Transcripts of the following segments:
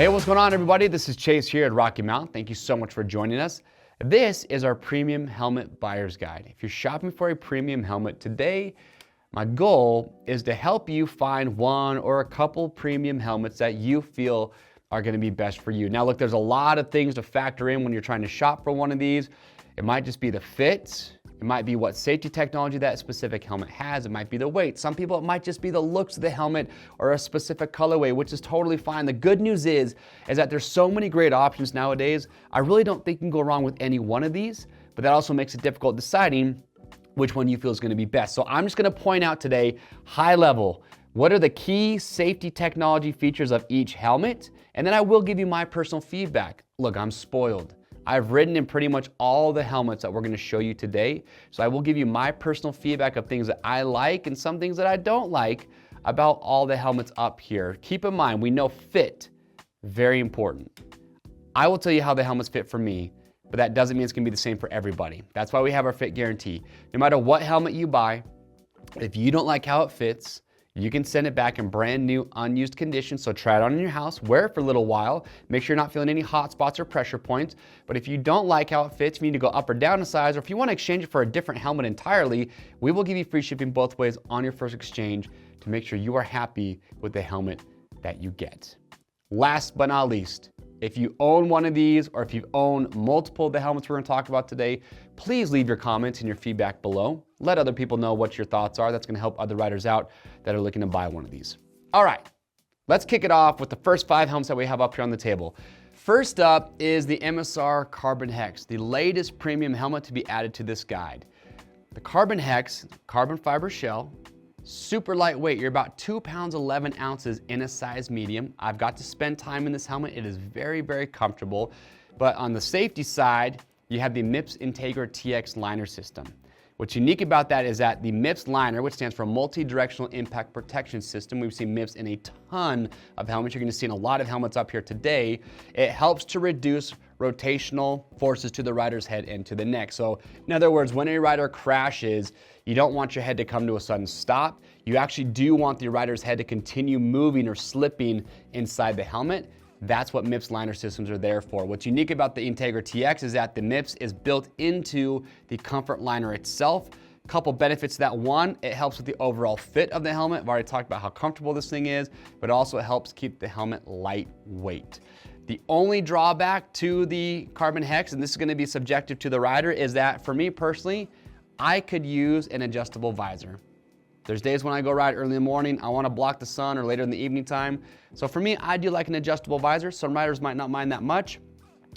Hey, what's going on, everybody? This is Chase here at Rocky Mount. Thank you so much for joining us. This is our Premium Helmet Buyer's Guide. If you're shopping for a premium helmet today, my goal is to help you find one or a couple premium helmets that you feel are going to be best for you. Now, look, there's a lot of things to factor in when you're trying to shop for one of these. It might just be the fit. It might be what safety technology that specific helmet has. It might be the weight. Some people, it might just be the looks of the helmet or a specific colorway, which is totally fine. The good news is that there's so many great options nowadays. I really don't think you can go wrong with any one of these, but that also makes it difficult deciding which one you feel is going to be best. So I'm just going to point out today, high level, what are the key safety technology features of each helmet? And then I will give you my personal feedback. Look, I'm spoiled. I've ridden in pretty much all the helmets that we're going to show you today. So I will give you my personal feedback of things that I like and some things that I don't like about all the helmets up here. Keep in mind, we know fit, very important. I will tell you how the helmets fit for me, but that doesn't mean it's going to be the same for everybody. That's why we have our fit guarantee. No matter what helmet you buy, if you don't like how it fits, you can send it back in brand new, unused condition. So try it on in your house, wear it for a little while, make sure you're not feeling any hot spots or pressure points. But if you don't like how it fits, you need to go up or down a size, or if you want to exchange it for a different helmet entirely, we will give you free shipping both ways on your first exchange to make sure you are happy with the helmet that you get. Last but not least, if you own one of these or if you own multiple of the helmets we're going to talk about today, please leave your comments and your feedback below. Let other people know what your thoughts are. That's going to help other riders out that are looking to buy one of these. All right, let's kick it off with the first 5 helmets that we have up here on the table. First up is the MSR Carbon Hex, the latest premium helmet to be added to this guide. The Carbon Hex, carbon fiber shell, super lightweight. You're about 2 pounds, 11 ounces in a size medium. I've got to spend time in this helmet. It is very, very comfortable. But on the safety side, you have the MIPS Integra TX liner system. What's unique about that is that the MIPS liner, which stands for Multi-Directional Impact Protection System, we've seen MIPS in a ton of helmets. You're going to see in a lot of helmets up here today. It helps to reduce rotational forces to the rider's head and to the neck. So in other words, when a rider crashes, you don't want your head to come to a sudden stop. You actually do want the rider's head to continue moving or slipping inside the helmet. That's what MIPS liner systems are there for. What's unique about the Integra TX is that the MIPS is built into the comfort liner itself. A couple benefits to that. One, it helps with the overall fit of the helmet. I've already talked about how comfortable this thing is, but also it helps keep the helmet lightweight. The only drawback to the Carbon Hex, and this is going to be subjective to the rider, is that for me personally, I could use an adjustable visor. There's days when I go ride early in the morning, I want to block the sun, or later in the evening time. So for me, I do like an adjustable visor. Some riders might not mind that much,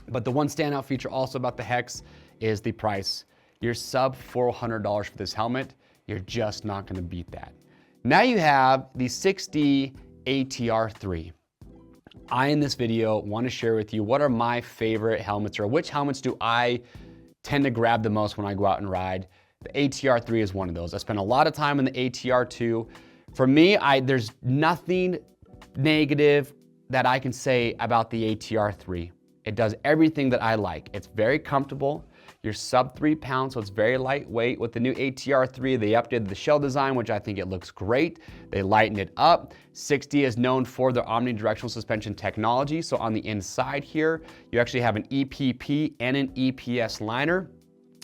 but the one standout feature also about the Hex is the price. You're sub $400 for this helmet. You're just not going to beat that. Now you have the 6D ATR3. I, in this video, want to share with you what are my favorite helmets, or which helmets do I tend to grab the most when I go out and ride. The ATR3 is one of those. I spent a lot of time in the ATR2. For me, there's nothing negative that I can say about the ATR3. It does everything that I like. It's very comfortable. You're sub 3 pounds, so it's very lightweight. With the new ATR3, they updated the shell design, which I think it looks great. They lightened it up. 6D is known for their omnidirectional suspension technology. So on the inside here, you actually have an EPP and an EPS liner.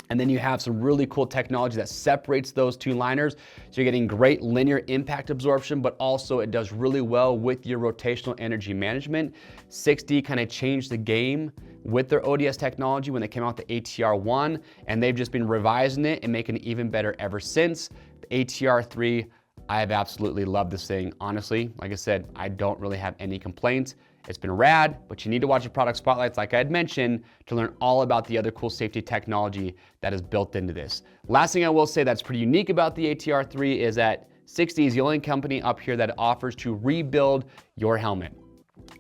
And then you have some really cool technology that separates those two liners. So you're getting great linear impact absorption, but also it does really well with your rotational energy management. 6D kind of changed the game with their ODS technology when they came out with the ATR1, and they've just been revising it and making it even better ever since. The ATR3, I have absolutely loved this thing. Honestly, like I said, I don't really have any complaints. It's been rad, but you need to watch the product spotlights, like I had mentioned, to learn all about the other cool safety technology that is built into this. Last thing I will say that's pretty unique about the ATR3 is that 6D is the only company up here that offers to rebuild your helmet.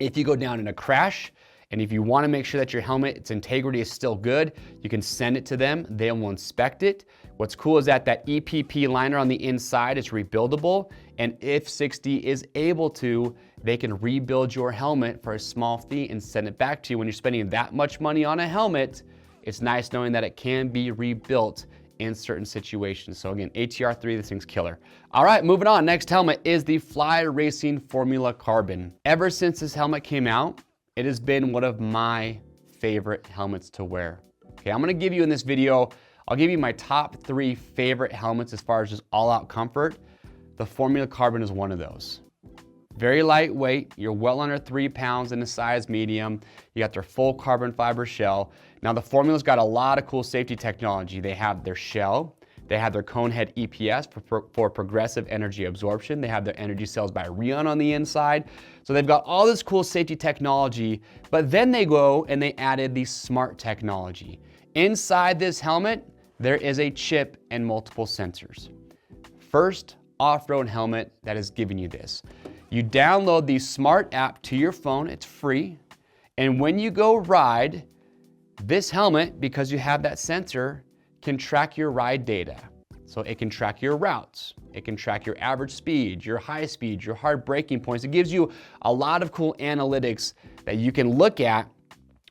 If you go down in a crash, and if you want to make sure that your helmet, its integrity is still good, you can send it to them. They will inspect it. What's cool is that EPP liner on the inside is rebuildable. And if 6D is able to, they can rebuild your helmet for a small fee and send it back to you. When you're spending that much money on a helmet, it's nice knowing that it can be rebuilt in certain situations. So again, ATR3, this thing's killer. All right, moving on. Next helmet is the Fly Racing Formula Carbon. Ever since this helmet came out, it has been one of my favorite helmets to wear. Okay, I'm gonna give you in this video, I'll give you my top 3 favorite helmets as far as just all-out comfort. The Formula Carbon is one of those. Very lightweight, you're well under 3 pounds in a size medium. You got their full carbon fiber shell. Now the Formula's got a lot of cool safety technology. They have their shell, they have their cone head EPS for progressive energy absorption. They have their energy cells by Rheon on the inside. So they've got all this cool safety technology, but then they go and they added the smart technology. Inside this helmet, there is a chip and multiple sensors. First off-road helmet that is giving you this. You download the smart app to your phone, it's free. And when you go ride, this helmet, because you have that sensor, can track your ride data. So it can track your routes, it can track your average speed, your high speed, your hard braking points. It gives you a lot of cool analytics that you can look at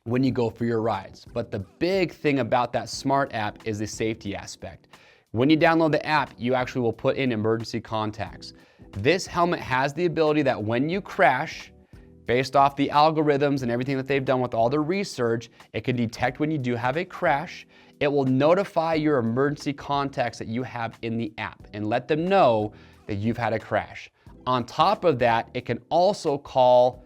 when you go for your rides. But the big thing about that smart app is the safety aspect. When you download the app, you actually will put in emergency contacts. This helmet has the ability that when you crash, based off the algorithms and everything that they've done with all the research, it can detect when you do have a crash. It will notify your emergency contacts that you have in the app and let them know that you've had a crash. On top of that, it can also call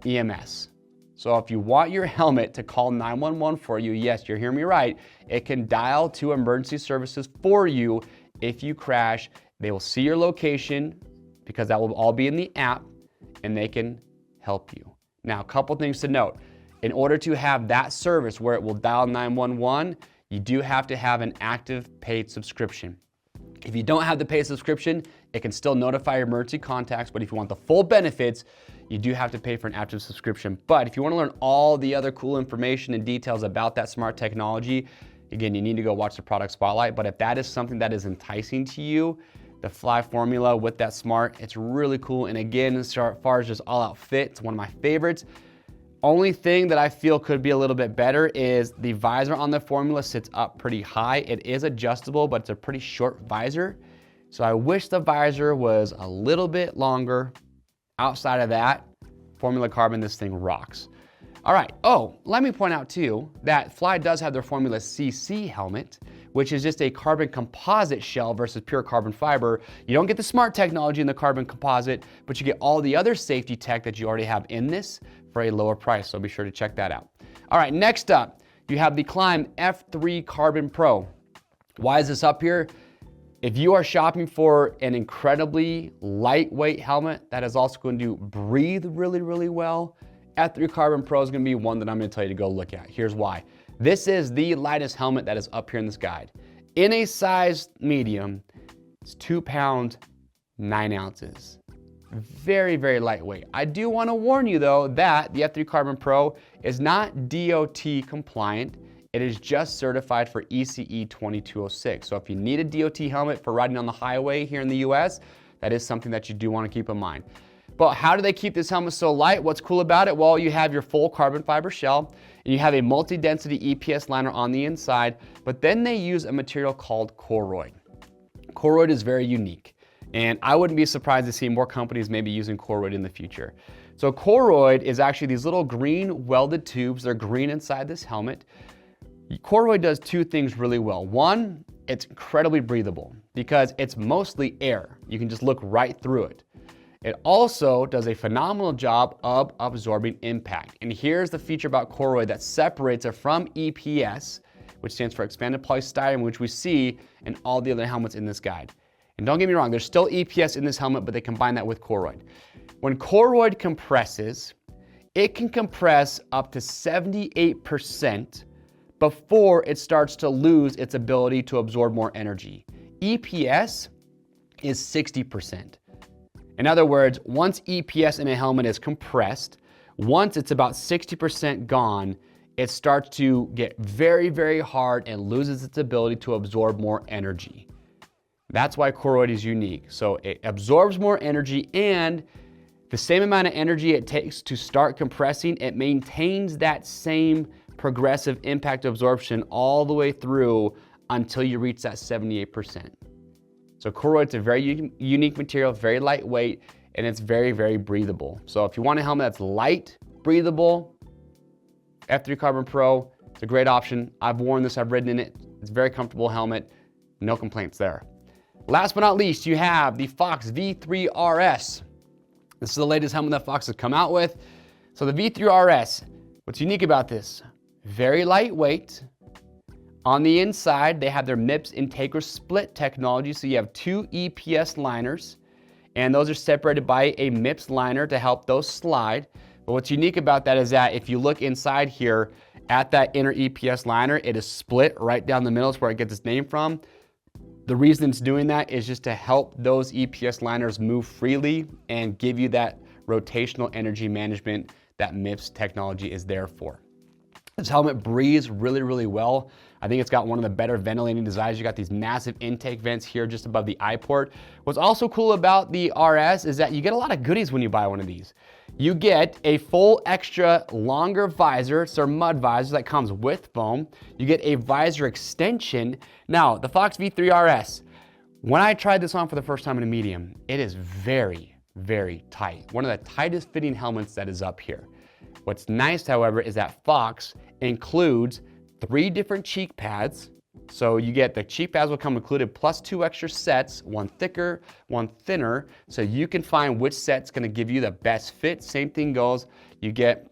EMS. So if you want your helmet to call 911 for you, yes, you're hearing me right, it can dial to emergency services for you if you crash. They will see your location because that will all be in the app and they can help you. Now, a couple things to note. In order to have that service where it will dial 911, you do have to have an active paid subscription. If you don't have the paid subscription, it can still notify your emergency contacts, but if you want the full benefits, you do have to pay for an active subscription. But if you want to learn all the other cool information and details about that smart technology, again, you need to go watch the product spotlight. But if that is something that is enticing to you, the Fly Formula with that smart, it's really cool. And again, as far as just all out fit, it's one of my favorites. Only thing that I feel could be a little bit better is the visor on the Formula sits up pretty high. It is adjustable, but it's a pretty short visor. So I wish the visor was a little bit longer. Outside of that, Formula Carbon, this thing rocks. All right, let me point out too that Fly does have their Formula CC helmet, which is just a carbon composite shell versus pure carbon fiber. You don't get the smart technology in the carbon composite, but you get all the other safety tech that you already have in this for a lower price, so be sure to check that out. All right, next up, you have the Klim F3 Carbon Pro. Why is this up here? If you are shopping for an incredibly lightweight helmet that is also going to breathe really, really well, F3 Carbon Pro is going to be one that I'm going to tell you to go look at. Here's why. This is the lightest helmet that is up here in this guide. In a size medium, it's 2 pounds, 9 ounces. Very, very lightweight. I do want to warn you though that the F3 Carbon Pro is not DOT compliant. It is just certified for ECE 2206. So if you need a DOT helmet for riding on the highway here in the US, that is something that you do want to keep in mind. But how do they keep this helmet so light? What's cool about it? Well, you have your full carbon fiber shell, and you have a multi-density EPS liner on the inside, but then they use a material called Koroyd. Koroyd is very unique, and I wouldn't be surprised to see more companies maybe using Koroyd in the future. So Koroyd is actually these little green welded tubes. They're green inside this helmet. Koroyd does 2 things really well. One, it's incredibly breathable because it's mostly air. You can just look right through it. It also does a phenomenal job of absorbing impact. And here's the feature about Koroyd that separates it from EPS, which stands for expanded polystyrene, which we see in all the other helmets in this guide. And don't get me wrong, there's still EPS in this helmet, but they combine that with Koroyd. When Koroyd compresses, it can compress up to 78% before it starts to lose its ability to absorb more energy. EPS is 60%. In other words, once EPS in a helmet is compressed, once it's about 60% gone, it starts to get very, very hard and loses its ability to absorb more energy. That's why Koroyd is unique. So it absorbs more energy, and the same amount of energy it takes to start compressing, it maintains that same progressive impact absorption all the way through until you reach that 78%. So Koroyd's a very unique material, very lightweight, and it's very, very breathable. So if you want a helmet that's light, breathable, F3 Carbon Pro, it's a great option. I've worn this, I've ridden in it. It's a very comfortable helmet. No complaints there. Last but not least, you have the Fox V3 RS. This is the latest helmet that Fox has come out with. So the V3 RS, what's unique about this? Very lightweight. On the inside, they have their MIPS Integra Split technology. So you have two EPS liners, and those are separated by a MIPS liner to help those slide. But what's unique about that is that if you look inside here at that inner EPS liner, it is split right down the middle. It's where it gets its name from. The reason it's doing that is just to help those EPS liners move freely and give you that rotational energy management that MIPS technology is there for. This helmet breathes really, really well. I think it's got one of the better ventilating designs. You got these massive intake vents here just above the eye port. What's also cool about the RS is that you get a lot of goodies when you buy one of these. You get a full extra longer visor. It's their mud visor that comes with foam. You get a visor extension. Now, the Fox V3 RS, when I tried this on for the first time in a medium, it is very, very tight. One of the tightest fitting helmets that is up here. What's nice, however, is that Fox includes 3 different cheek pads. So you get the cheek pads will come included plus 2 extra sets, one thicker, one thinner. So you can find which set's gonna give you the best fit. Same thing goes, you get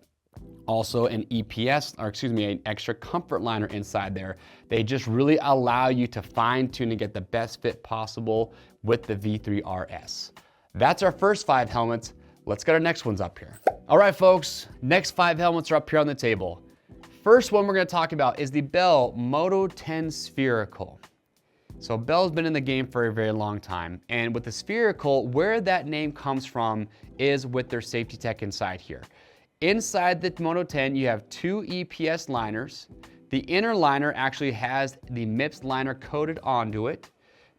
also an EPS, or excuse me, an extra comfort liner inside there. They just really allow you to fine tune and get the best fit possible with the V3 RS. That's our first 5 helmets. Let's get our next ones up here. All right, folks, next 5 helmets are up here on the table. First one we're gonna talk about is the Bell Moto 10 Spherical. So Bell's been in the game for a very long time. And with the Spherical, where that name comes from is with their safety tech inside here. Inside the Moto 10, you have 2 EPS liners. The inner liner actually has the MIPS liner coated onto it,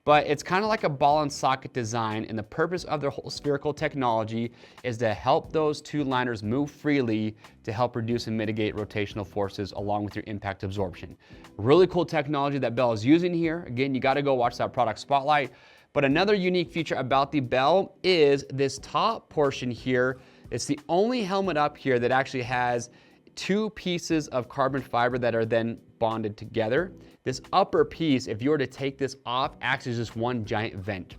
but it's kind of like a ball and socket design, and the purpose of their whole spherical technology is to help those 2 liners move freely to help reduce and mitigate rotational forces along with your impact absorption. Really cool technology that Bell is using here. Again, you gotta go watch that product spotlight. But another unique feature about the Bell is this top portion here. It's the only helmet up here that actually has 2 pieces of carbon fiber that are then bonded together. This upper piece, if you were to take this off, acts as just one giant vent.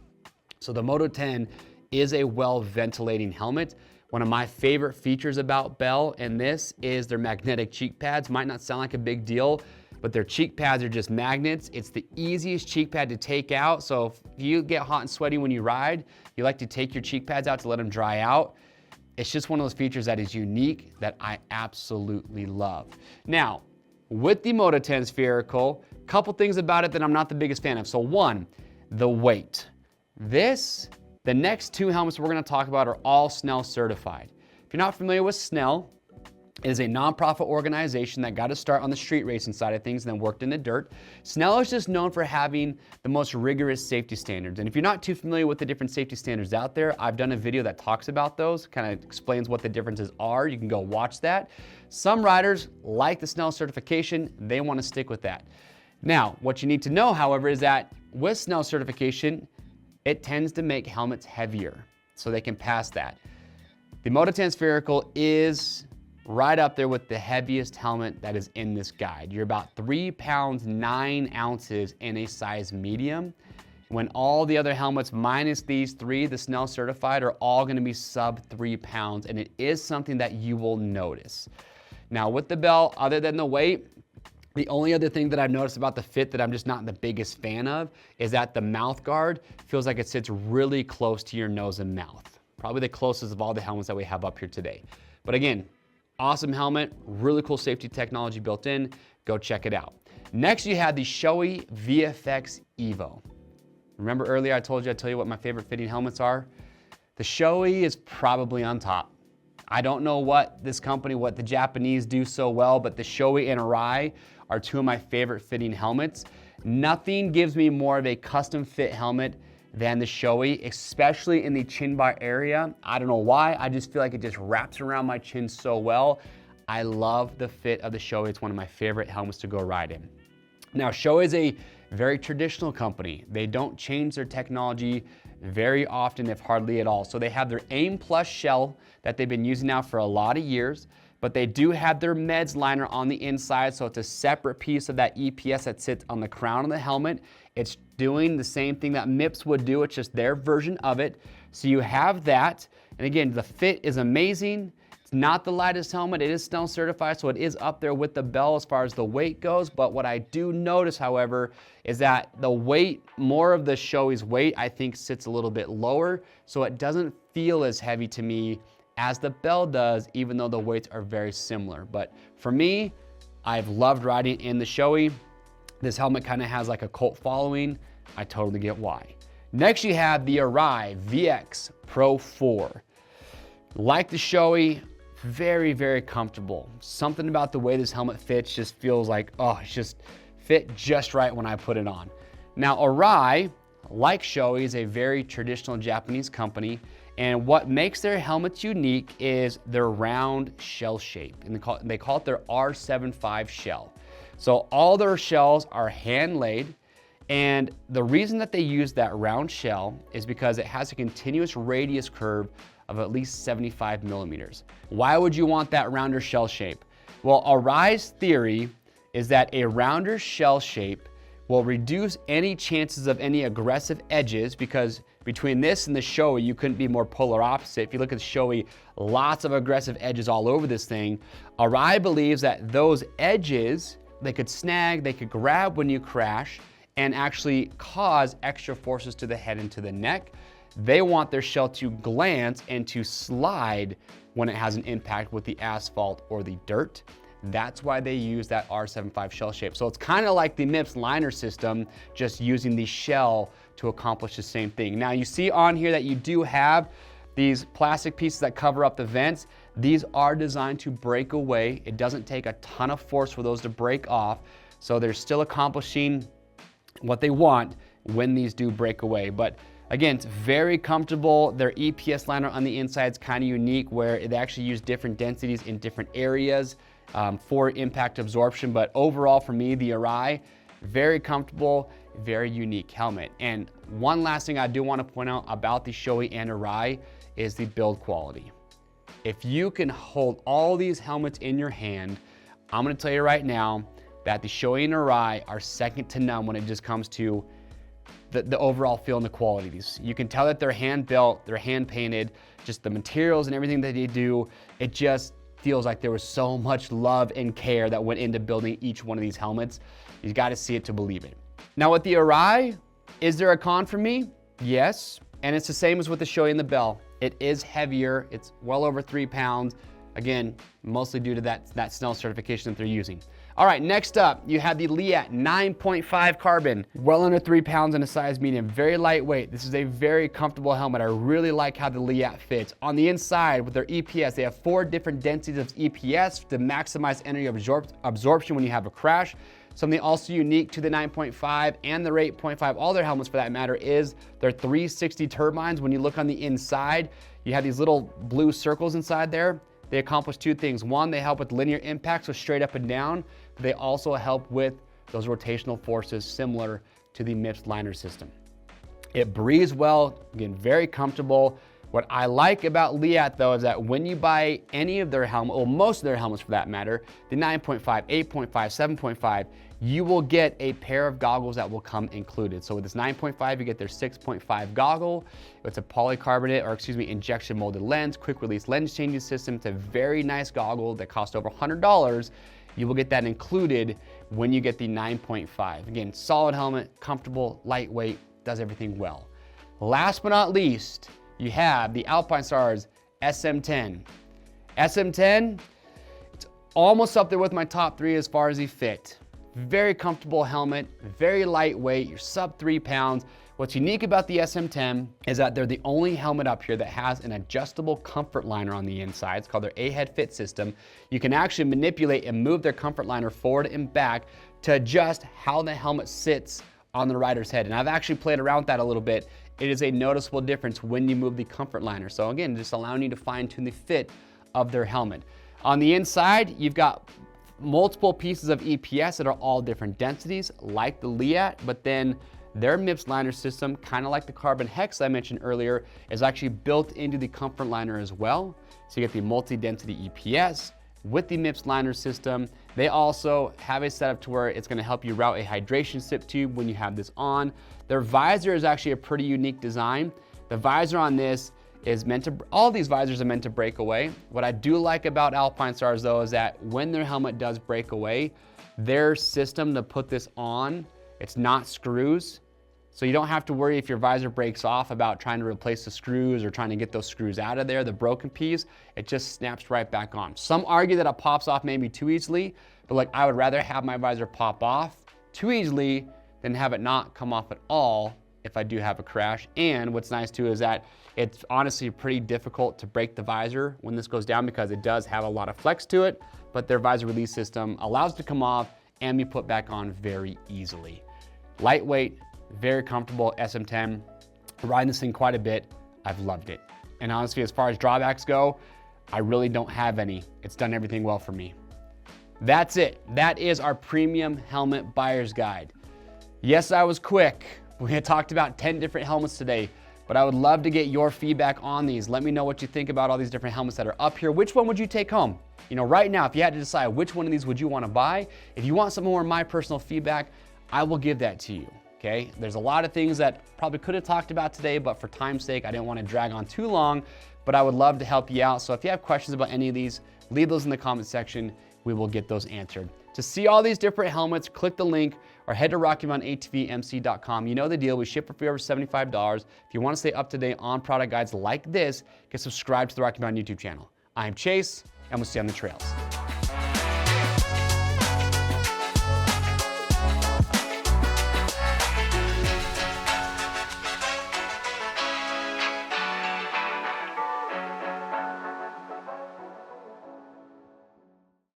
So the Moto 10 is a well-ventilating helmet. One of my favorite features about Bell and this is their magnetic cheek pads. Might not sound like a big deal, but their cheek pads are just magnets. It's the easiest cheek pad to take out. So if you get hot and sweaty when you ride, you like to take your cheek pads out to let them dry out. It's just one of those features that is unique that I absolutely love. Now, with the Moto 10 Spherical, couple things about it that I'm not the biggest fan of. So one, the weight. The next 2 helmets we're gonna talk about are all Snell certified. If you're not familiar with Snell, it is a nonprofit organization that got to start on the street racing side of things and then worked in the dirt. Snell is just known for having the most rigorous safety standards. And if you're not too familiar with the different safety standards out there, I've done a video that talks about those, kind of explains what the differences are. You can go watch that. Some riders like the Snell certification, they want to stick with that. Now, what you need to know, however, is that with Snell certification, it tends to make helmets heavier, so they can pass that. The Moto 10 Spherical is right up there with the heaviest helmet that is in this guide. You're about 3 pounds, 9 ounces in a size medium, when all the other helmets minus these 3, the Snell certified, are all gonna be sub 3 pounds, and it is something that you will notice. Now with the Bell, other than the weight, the only other thing that I've noticed about the fit that I'm just not the biggest fan of is that the mouth guard feels like it sits really close to your nose and mouth. Probably the closest of all the helmets that we have up here today. But again, awesome helmet, really cool safety technology built in. Go check it out. Next, you have the Shoei VFX Evo. Remember earlier I told you I'd tell you what my favorite fitting helmets are? The Shoei is probably on top. I don't know what this company, what the Japanese do so well, but the Shoei and Arai are 2 of my favorite fitting helmets. Nothing gives me more of a custom fit helmet than the Shoei, especially in the chin bar area. I don't know why, I just feel like it just wraps around my chin so well. I love the fit of the Shoei. It's one of my favorite helmets to go ride in. Now, Shoei is a very traditional company. They don't change their technology very often, if hardly at all. So they have their AIM Plus shell that they've been using now for a lot of years. but they do have their meds liner on the inside, so it's a separate piece of that EPS that sits on the crown of the helmet. It's doing the same thing that MIPS would do, it's just their version of it. So you have that, and again, the fit is amazing. It's not the lightest helmet, it is Snell certified, so it is up there with the Bell as far as the weight goes, but what I do notice, however, is that the weight, more of the Shoei's weight, I think sits a little bit lower, so it doesn't feel as heavy to me as the Bell does, even though the weights are very similar. But for me, I've loved riding in the Shoei. This helmet kind of has like a cult following. I totally get why. Next, you have the Arai VX Pro 4. Like the Shoei, very, very comfortable. Something about the way this helmet fits just feels like, oh, it's just fit just right when I put it on. Now, Arai, like Shoei, is a very traditional Japanese company, and what makes their helmets unique is their round shell shape, and they call it their R75 shell. So all their shells are hand laid, and the reason that they use that round shell is because it has a continuous radius curve of at least 75 millimeters. Why would you want that rounder shell shape? Well, Arai's theory is that a rounder shell shape will reduce any chances of any aggressive edges, because between this and the Shoei, you couldn't be more polar opposite. If you look at the Shoei, lots of aggressive edges all over this thing. Arai believes that those edges, they could snag, they could grab when you crash, and actually cause extra forces to the head and to the neck. They want their shell to glance and to slide when it has an impact with the asphalt or the dirt. That's why they use that R75 shell shape. So it's kind of like the MIPS liner system, just using the shell to accomplish the same thing. Now you see on here that you do have these plastic pieces that cover up the vents. These are designed to break away. It doesn't take a ton of force for those to break off. So they're still accomplishing what they want when these do break away. But again, it's very comfortable. Their EPS liner on the inside is kind of unique, where they actually use different densities in different areas for impact absorption. But overall, for me, the Arai, very comfortable, very unique helmet. And one last thing I do want to point out about the Shoei and Arai is the build quality. If you can hold all these helmets in your hand, I'm going to tell you right now that the Shoei and Arai are second to none when it just comes to the overall feel and the quality of these. You can tell that they're hand built, they're hand painted, just the materials and everything that they do, it just feels like there was so much love and care that went into building each one of these helmets. You got to see it to believe it. Now with the Arai, is there a con for me? Yes, and it's the same as with the Shoei and the Bell. It is heavier, it's well over 3 pounds. Again, mostly due to that Snell certification that they're using. All right, next up, you have the Leatt 9.5 carbon, well under 3 pounds in a size medium, very lightweight. This is a very comfortable helmet. I really like how the Leatt fits. On the inside with their EPS, they have 4 different densities of EPS to maximize energy absorption when you have a crash. Something also unique to the 9.5 and their 8.5, all their helmets for that matter, is their 360 turbines. When you look on the inside, you have these little blue circles inside there. They accomplish 2 things. One, they help with linear impact, so straight up and down. But they also help with those rotational forces similar to the MIPS liner system. It breathes well, again, very comfortable. What I like about Leatt though is that when you buy any of their helmets, or most of their helmets for that matter, the 9.5, 8.5, 7.5, you will get a pair of goggles that will come included. So with this 9.5, you get their 6.5 goggle. It's a polycarbonate, or excuse me, injection molded lens, quick release lens changing system. It's a very nice goggle that costs over $100. You will get that included when you get the 9.5. Again, solid helmet, comfortable, lightweight, does everything well. Last but not least, you have the Alpinestars SM10. SM10, it's almost up there with my top 3 as far as the fit. Very comfortable helmet, very lightweight, you're sub 3 pounds. What's unique about the SM10 is that they're the only helmet up here that has an adjustable comfort liner on the inside. It's called their A-Head Fit system. You can actually manipulate and move their comfort liner forward and back to adjust how the helmet sits on the rider's head. And I've actually played around with that a little bit. It is a noticeable difference when you move the comfort liner. So again, just allowing you to fine tune the fit of their helmet. On the inside, you've got multiple pieces of EPS that are all different densities, like the Leatt, but then their MIPS liner system, kind of like the Carbon Hex I mentioned earlier, is actually built into the comfort liner as well. So you get the multi-density EPS, with the MIPS liner system. They also have a setup to where it's gonna help you route a hydration sip tube when you have this on. Their visor is actually a pretty unique design. The visor on this is meant to, all these visors are meant to break away. What I do like about Alpinestars though is that when their helmet does break away, their system to put this on, it's not screws. So you don't have to worry if your visor breaks off about trying to replace the screws or trying to get those screws out of there, the broken piece, it just snaps right back on. Some argue that it pops off maybe too easily, but like I would rather have my visor pop off too easily than have it not come off at all if I do have a crash. And what's nice too is that it's honestly pretty difficult to break the visor when this goes down because it does have a lot of flex to it, but their visor release system allows it to come off and be put back on very easily. Lightweight, very comfortable SM10. Riding this thing quite a bit. I've loved it. And honestly, as far as drawbacks go, I really don't have any. It's done everything well for me. That's it. That is our premium helmet buyer's guide. Yes, I was quick. We had talked about 10 different helmets today, but I would love to get your feedback on these. Let me know what you think about all these different helmets that are up here. Which one would you take home? You know, right now, if you had to decide which one of these would you want to buy, if you want some more of my personal feedback, I will give that to you. Okay, there's a lot of things that probably could have talked about today, but for time's sake, I didn't want to drag on too long, but I would love to help you out. So if you have questions about any of these, leave those in the comment section. We will get those answered. To see all these different helmets, click the link or head to RockyMountainATVMC.com. You know the deal. We ship for free over $75. If you want to stay up to date on product guides like this, get subscribed to the Rocky Mountain YouTube channel. I'm Chase, and we'll see you on the trails.